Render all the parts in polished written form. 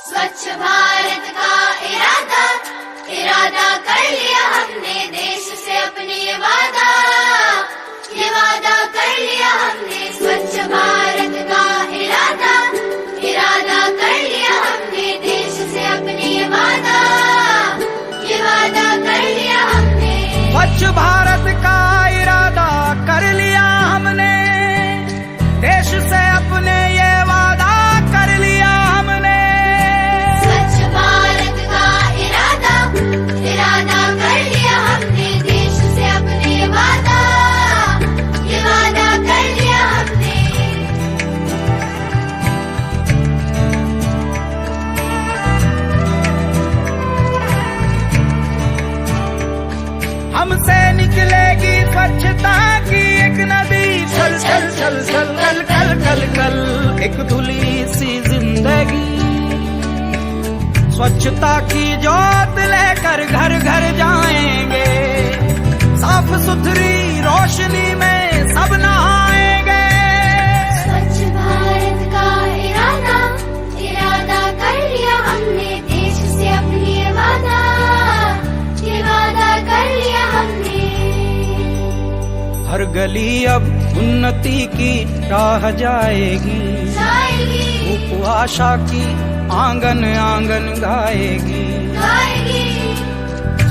स्वच्छ भारत का इरादा इरादा कर लिया हमने, देश से अपने ये वादा कर लिया हमने। स्वच्छ भारत का इरादा इरादा कर लिया हमने, देश से अपने ये वादा कर लिया हमने। स्वच्छ भारत का इरादा कर लिया हमने, देश से अपने ये वादा कर लिया हमने। स्वच्छ भारत का इरादा इरादा कर लिया हमने, देश से अपने ये वादा कर लिया हमने। हमसे निकलेगी स्वच्छता की एक नदी, चल चल चल चल कल कल कल कल एक धुली सी जिंदगी। स्वच्छता की जोत लेकर घर घर जाएंगे, साफ सुथरी रोशनी में सब नहाएंगे। स्वच्छ भारत का इरादा इरादा कर लिया हमने, देश से अपनी ये वादा कर लिया हमने। हर गली अब उन्नति की राह जाएगी, धूप आशा की आंगन आंगन गाएगी।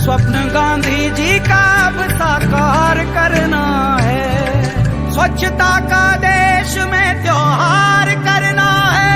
स्वप्न गांधी जी का अब साकार करना है, स्वच्छता का देश में त्योहार करना है।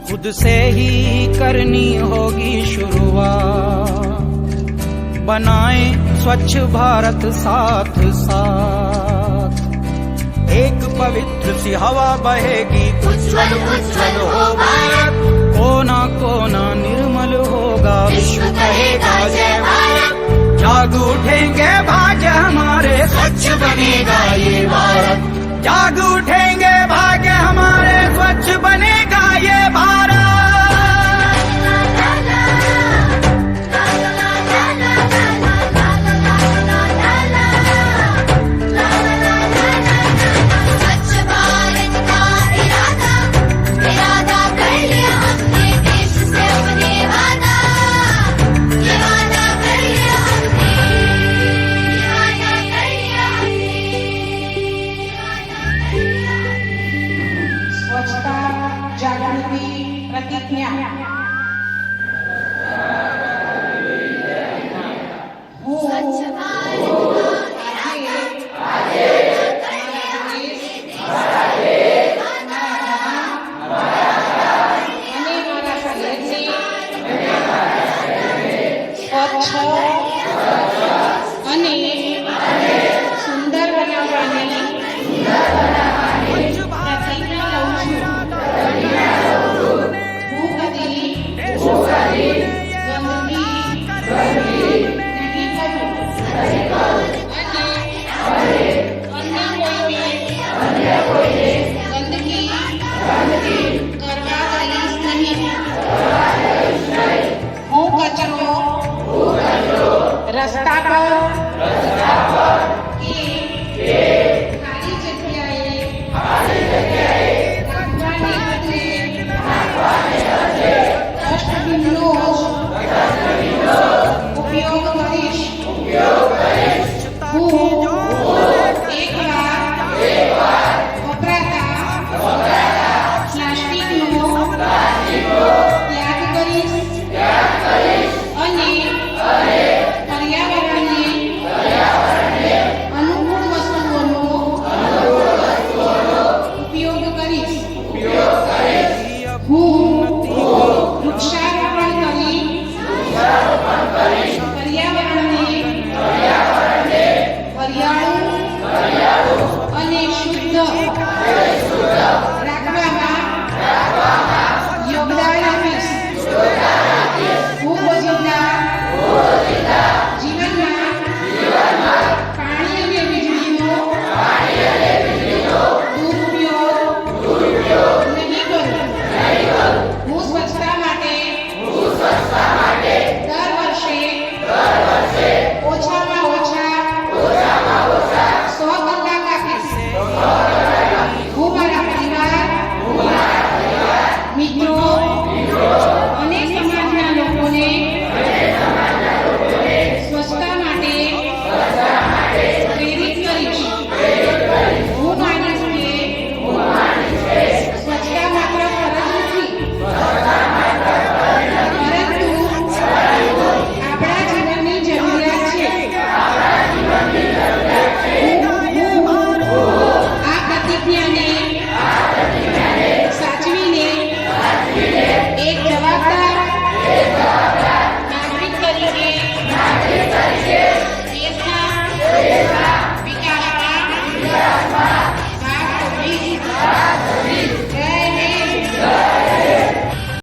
खुद से ही करनी होगी शुरुआत, बनाएं स्वच्छ भारत साथ साथ। एक पवित्र सी हवा बहेगी, उज्ज्वल उज्ज्वल हो भारत। कोना कोना निर्मल होगा, विश्व कहेगा जय भारत। जाग उठेंगे भाग्य हमारे, स्वच्छ बनेगा ये भारत। जाग उठेंगे भाग्य हमारे, स्वच्छ बनेगा ये भारत। स्वच्छ भारत का इरादा इरादा कर लिया हमने, देश से अपने वादा कर लिया हमने। कर लिया स्वच्छता जागृति प्रतिज्ञा। स्वच्छ भारत का સ્વચ્છ અને સુંદર બનાવવાની પ્રતિજ્ઞા લઉં છું. હું કદી ગંદકી નહીં કરું અને અન્ય કોઈને ગંદકી કરવા દઈશ નહીં. હું કચરો રસ્તા પર કે ખાલી જગ્યાએ નાખવાને બદલે ડસ્ટબિનનો ઉપયોગ કરીશ. હું એકવાર વપરાતા પ્લાસ્ટિકનો ત્યાગ કરીશ અને પર્યાવરણને અનુકૂળ વસ્તુઓનો ઉપયોગ કરીશ. હું વૃક્ષારોપણ કરી પર્યાવરણને હરિયાળું અને શુદ્ધ